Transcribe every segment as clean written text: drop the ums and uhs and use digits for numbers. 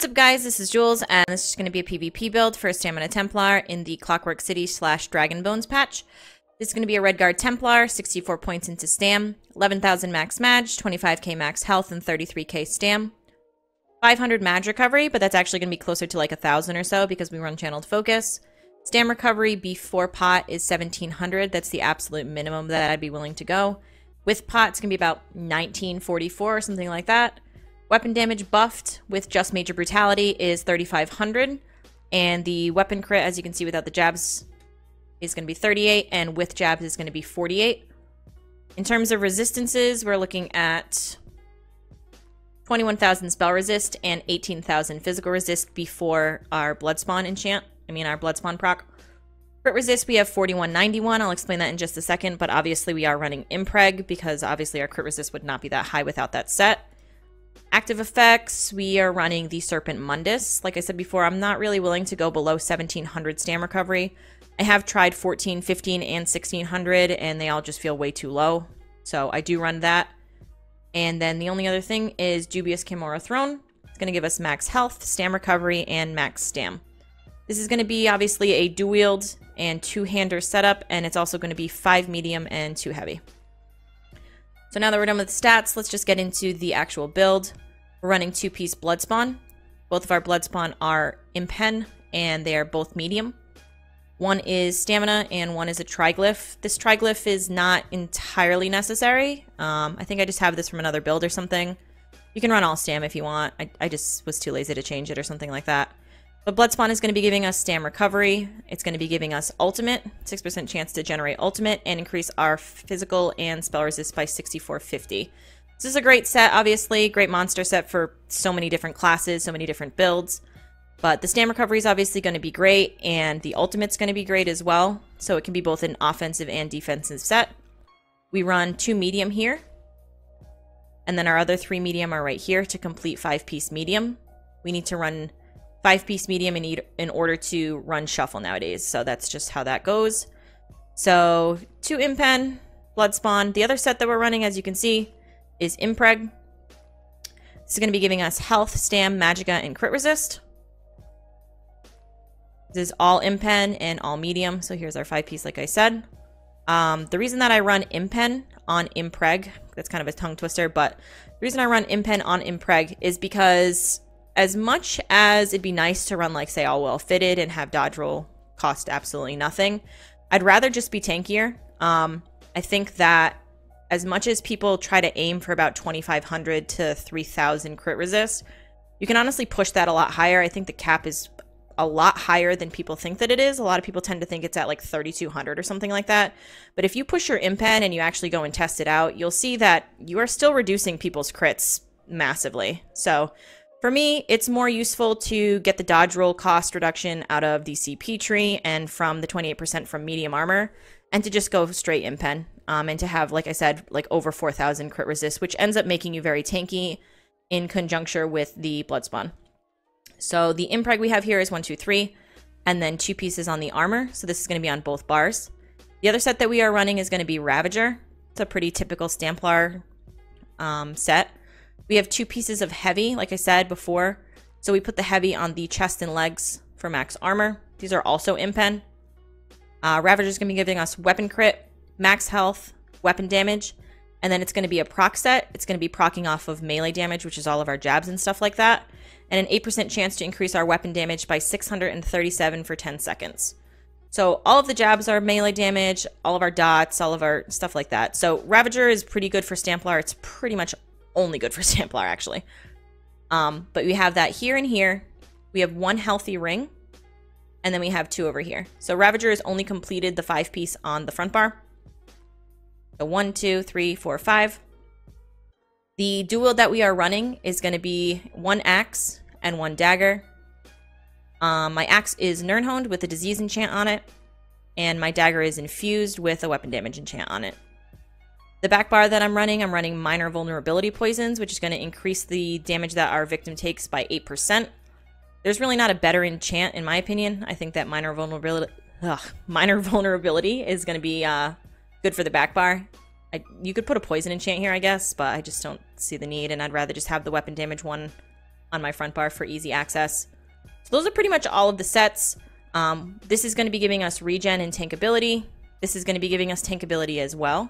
What's up guys, this is Jules, and this is going to be a PvP build for Stamina Templar in the Clockwork City / Dragon Bones patch. This is going to be a Redguard Templar, 64 points into Stam, 11,000 max Mag, 25k max health, and 33k Stam. 500 Mag recovery, but that's actually going to be closer to like 1,000 or so because we run Channeled Focus. Stam recovery before pot is 1,700, that's the absolute minimum that I'd be willing to go. With pot, it's going to be about 1944 or something like that. Weapon damage buffed with just Major Brutality is 3,500, and the weapon crit, as you can see without the jabs, is going to be 38, and with jabs is going to be 48. In terms of resistances, we're looking at 21,000 spell resist and 18,000 physical resist before our Bloodspawn enchant. Our Bloodspawn proc. Crit resist, we have 4191. I'll explain that in just a second, but obviously we are running Impreg because obviously our crit resist would not be that high without that set. Active effects, we are running the Serpent Mundus. Like I said before, I'm not really willing to go below 1,700 Stam recovery. I have tried 14, 15, and 1,600, and they all just feel way too low. So I do run that. And then the only other thing is Dubious Kimura Throne. It's going to give us max health, Stam recovery, and max Stam. This is going to be obviously a dual wield and two-hander setup, and it's also going to be 5 medium and 2 heavy. So now that we're done with the stats, let's just get into the actual build. We're running 2-piece Bloodspawn. Both of our Bloodspawn are Impen, and they are both medium. One is Stamina, and one is a Triglyph. This Triglyph is not entirely necessary. I think I just have this from another build or something. You can run all Stam if you want. I just was too lazy to change it or something like that. But Bloodspawn is going to be giving us Stam recovery. It's going to be giving us ultimate, 6% chance to generate ultimate, and increase our physical and spell resist by 6450. This is a great set, obviously. Great monster set for so many different classes, so many different builds. But the Stam recovery is obviously going to be great, and the ultimate's going to be great as well. So it can be both an offensive and defensive set. We run 2 medium here. And then our other 3 medium are right here to complete 5-piece medium. We need to run 5-piece medium in order to run shuffle nowadays. So that's just how that goes. So 2 Impen, Bloodspawn. The other set that we're running, as you can see, is Impreg. This is going to be giving us health, Stam, Magicka, and crit resist. This is all Impen and all medium. So here's our 5-piece, like I said. The reason that I run Impen on Impreg, that's kind of a tongue twister, but the reason I run Impen on Impreg is because as much as it'd be nice to run, like, say, all well fitted and have dodge roll cost absolutely nothing, I'd rather just be tankier. I think that as much as people try to aim for about 2,500 to 3,000 crit resist, you can honestly push that a lot higher. I think the cap is a lot higher than people think that it is. A lot of people tend to think it's at like 3,200 or something like that. But if you push your Impen and you actually go and test it out, you'll see that you are still reducing people's crits massively. So for me, it's more useful to get the dodge roll cost reduction out of the CP tree and from the 28% from medium armor, and to just go straight Impen, and to have, like I said, like over 4,000 crit resist, which ends up making you very tanky in conjuncture with the Bloodspawn. So the Impreg we have here is 1, 2, 3, and then 2 pieces on the armor. So this is going to be on both bars. The other set that we are running is going to be Ravager. It's a pretty typical Stamplar set. We have 2 pieces of heavy, like I said before. So we put the heavy on the chest and legs for max armor. These are also Impen. Ravager is going to be giving us weapon crit, max health, weapon damage, and then it's going to be a proc set. It's going to be proccing off of melee damage, which is all of our jabs and stuff like that, and an 8% chance to increase our weapon damage by 637 for 10 seconds. So all of the jabs are melee damage, all of our dots, all of our stuff like that. So Ravager is pretty good for Stamplar. It's pretty much only good for Stamplar, actually. But we have that here and here. We have 1 healthy ring, and then we have 2 over here. So Ravager has only completed the 5-piece on the front bar. So 1, 2, 3, 4, 5. The dual wield that we are running is going to be 1 axe and 1 dagger. My axe is Nirnhoned with a disease enchant on it, and my dagger is infused with a weapon damage enchant on it. The back bar that I'm running minor vulnerability poisons, which is going to increase the damage that our victim takes by 8%. There's really not a better enchant, in my opinion. I think that minor vulnerability is going to be good for the back bar. You could put a poison enchant here, I guess, but I just don't see the need, and I'd rather just have the weapon damage one on my front bar for easy access. So those are pretty much all of the sets. This is going to be giving us regen and tankability. This is going to be giving us tankability as well.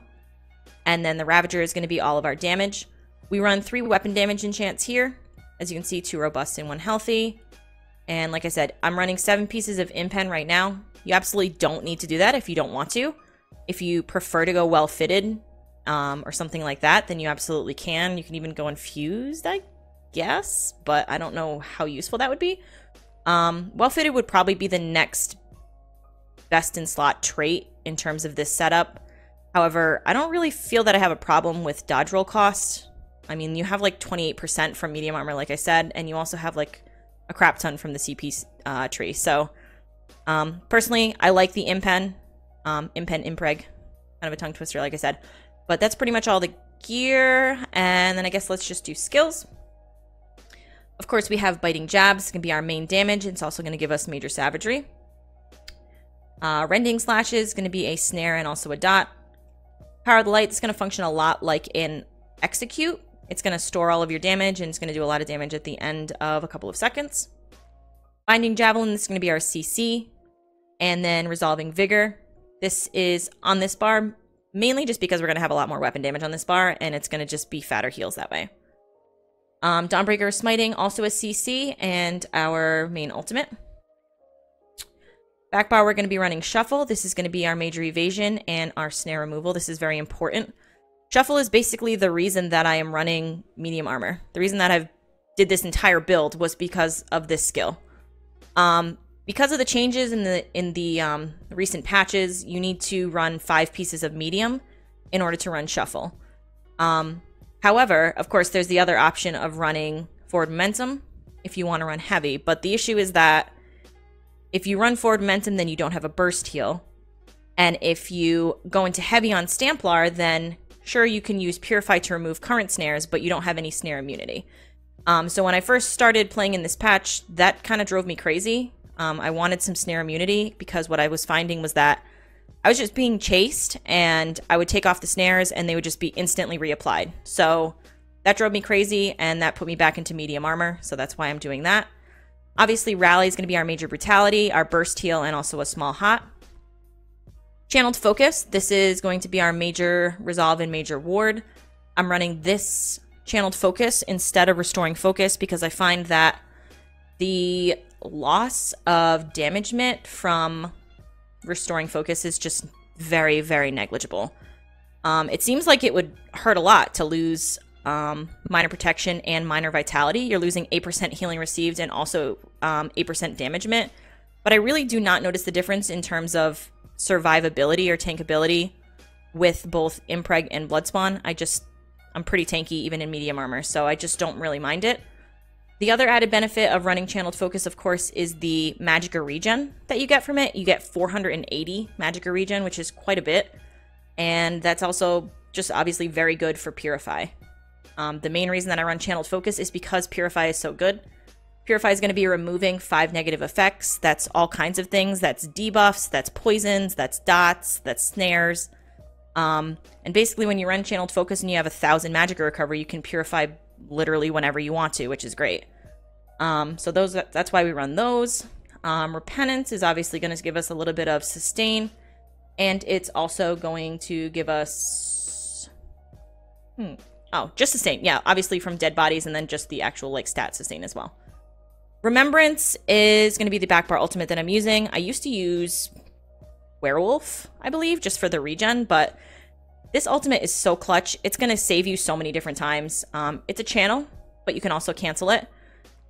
And then the Ravager is going to be all of our damage. We run 3 weapon damage enchants here. As you can see, 2 robust and 1 healthy. And like I said, I'm running 7 pieces of impen right now. You absolutely don't need to do that if you don't want to. If you prefer to go well fitted or something like that, then you absolutely can. You can even go infused, I guess, but I don't know how useful that would be. Well fitted would probably be the next best in slot trait in terms of this setup. However, I don't really feel that I have a problem with dodge roll cost. I mean, you have like 28% from medium armor, like I said, and you also have like a crap ton from the CP tree. So personally, I like the impen, impreg, kind of a tongue twister, like I said. But that's pretty much all the gear, and then I guess let's just do skills. Of course, we have biting jabs. It's going to be our main damage. It's also going to give us major savagery. Rending slashes is going to be a snare and also a dot. Power of the light is going to function a lot like in execute. It's going to store all of your damage, and it's going to do a lot of damage at the end of a couple of seconds. Binding javelin is going to be our CC. And then resolving vigor. This is on this bar mainly just because we're going to have a lot more weapon damage on this bar, and it's going to just be fatter heals that way. Dawnbreaker Smiting, also a CC, and our main ultimate. Back bar, we're going to be running Shuffle. This is going to be our major evasion and our snare removal. This is very important. Shuffle is basically the reason that I am running medium armor. The reason that I did this entire build was because of this skill. Because of the changes in the recent patches, you need to run 5 pieces of medium in order to run Shuffle. However, of course, there's the other option of running forward momentum if you want to run heavy. But the issue is that if you run forward momentum, then you don't have a burst heal. And if you go into heavy on Stamplar, then sure, you can use Purify to remove current snares, but you don't have any snare immunity. So when I first started playing in this patch, that kind of drove me crazy. I wanted some snare immunity because what I was finding was that I was just being chased, and I would take off the snares and they would just be instantly reapplied. So that drove me crazy, and that put me back into medium armor. So that's why I'm doing that. Obviously, Rally is going to be our major brutality, our burst heal, and also a small hot. Channeled Focus. This is going to be our major resolve and major ward. I'm running this Channeled Focus instead of restoring focus because I find that the loss of damagement from restoring focus is just very, very negligible. It seems like it would hurt a lot to lose minor protection and minor vitality. You're losing 8% healing received and also 8% damagement. But I really do not notice the difference in terms of survivability or tankability with both Impreg and Bloodspawn. I'm pretty tanky even in medium armor, so I just don't really mind it. The other added benefit of running Channeled Focus, of course, is the Magicka regen that you get from it. You get 480 Magicka regen, which is quite a bit. And that's also just obviously very good for Purify. The main reason that I run Channeled Focus is because Purify is so good. Purify is going to be removing 5 negative effects. That's all kinds of things. That's debuffs, that's poisons, that's dots, that's snares. And basically when you run Channeled Focus and you have 1,000 Magicka recovery, you can Purify literally whenever you want to, which is great. So that's why we run those. Repentance is obviously going to give us a little bit of sustain, and it's also going to give us just sustain. Yeah, obviously from dead bodies, and then just the actual like stat sustain as well. Remembrance is going to be the back bar ultimate that I'm using. I used to use Werewolf, I believe, just for the regen, but this ultimate is so clutch. It's going to save you so many different times. It's a channel, but you can also cancel it.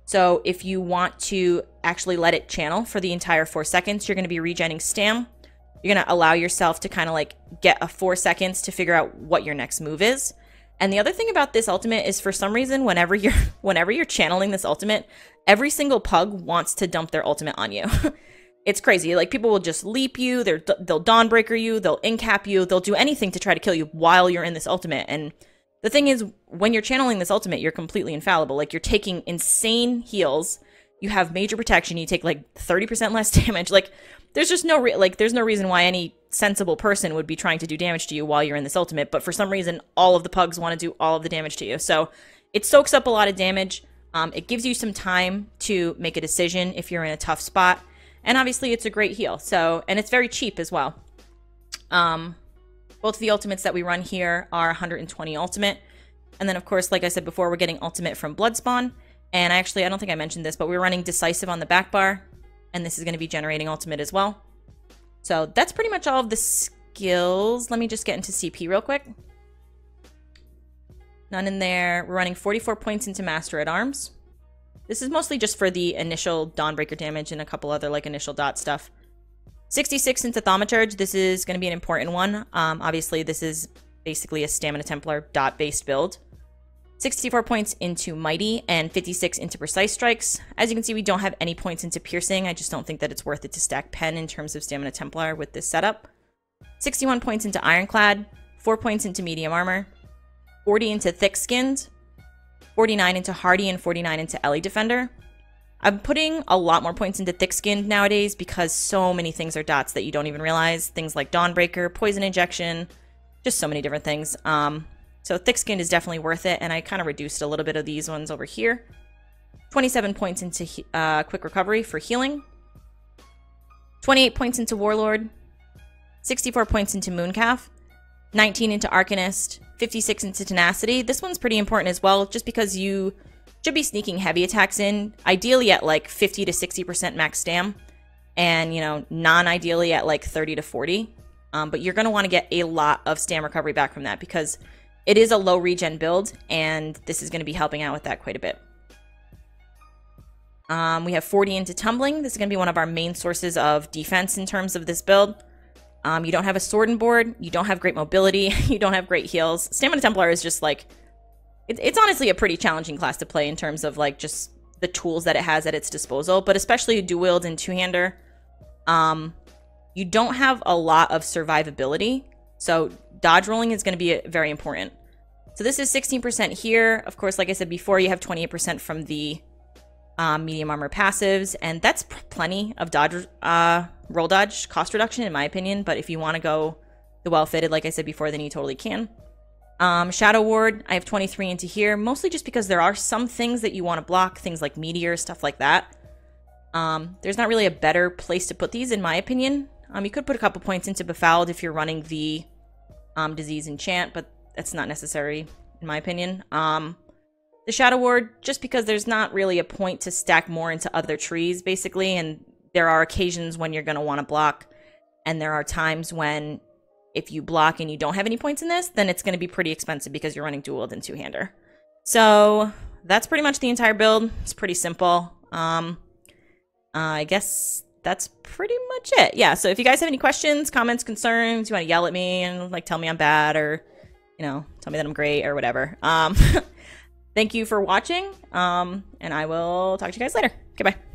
So if you want to actually let it channel for the entire 4 seconds, you're going to be regenning stam. You're going to allow yourself to kind of like get a 4 seconds to figure out what your next move is. And the other thing about this ultimate is for some reason, whenever you're channeling this ultimate, every single pug wants to dump their ultimate on you. It's crazy. Like, people will just leap you, they'll Dawnbreaker you, they'll incap you, they'll do anything to try to kill you while you're in this ultimate. And the thing is, when you're channeling this ultimate, you're completely infallible. Like, you're taking insane heals, you have major protection, you take like 30% less damage. Like, there's just there's no reason why any sensible person would be trying to do damage to you while you're in this ultimate. But for some reason, all of the pugs want to do all of the damage to you. So it soaks up a lot of damage. It gives you some time to make a decision if you're in a tough spot. And obviously it's a great heal. So, and it's very cheap as well. Both of the ultimates that we run here are 120 ultimate. And then of course, like I said before, we're getting ultimate from Bloodspawn. And I don't think I mentioned this, but we're running Decisive on the back bar. And this is going to be generating ultimate as well. So that's pretty much all of the skills. Let me just get into CP real quick. None in there. We're running 44 points into Master at Arms. This is mostly just for the initial Dawnbreaker damage and a couple other like initial dot stuff. 66 into Thaumaturge. This is going to be an important one. Obviously, this is basically a Stamina Templar dot-based build. 64 points into Mighty and 56 into Precise Strikes. As you can see, we don't have any points into Piercing. I just don't think that it's worth it to stack Pen in terms of Stamina Templar with this setup. 61 points into Ironclad. 4 points into Medium Armor. 40 into Thick Skinned, 49 into Hardy, and 49 into Ellie Defender. I'm putting a lot more points into Thick Skinned nowadays because so many things are dots that you don't even realize. Things like Dawnbreaker, Poison Injection, just so many different things. So Thick Skinned is definitely worth it, and I kind of reduced a little bit of these ones over here. 27 points into Quick Recovery for healing. 28 points into Warlord. 64 points into Mooncalf. 19 into Arcanist. 56 into Tenacity. This one's pretty important as well, just because you should be sneaking heavy attacks in, ideally at like 50 to 60% max stam, and, you know, non-ideally at like 30 to 40. But you're going to want to get a lot of stam recovery back from that, because it is a low regen build, and this is going to be helping out with that quite a bit. We have 40 into Tumbling. This is going to be one of our main sources of defense in terms of this build. You don't have a sword and board, you don't have great mobility, you don't have great heals. Stamina Templar is just like, it's honestly a pretty challenging class to play in terms of like just the tools that it has at its disposal, but especially dual wield and two-hander. You don't have a lot of survivability, so dodge rolling is going to be very important. So this is 16% here. Of course, like I said before, you have 28% from the medium armor passives, and that's plenty of dodge, roll dodge cost reduction in my opinion. But if you want to go the well-fitted, like I said before, then you totally can. Shadow Ward, I have 23 into here, mostly just because there are some things that you want to block, things like Meteor, stuff like that. There's not really a better place to put these in my opinion. You could put a couple points into Befouled if you're running the Disease Enchant, but that's not necessary in my opinion. The Shadow Ward, just because there's not really a point to stack more into other trees, basically, and there are occasions when you're going to want to block, and there are times when if you block and you don't have any points in this, then it's going to be pretty expensive because you're running dual wield and two-hander. So that's pretty much the entire build. It's pretty simple. I guess that's pretty much it. Yeah, so if you guys have any questions, comments, concerns, you want to yell at me and like tell me I'm bad, or, you know, tell me that I'm great or whatever. Thank you for watching, and I will talk to you guys later. Okay, bye.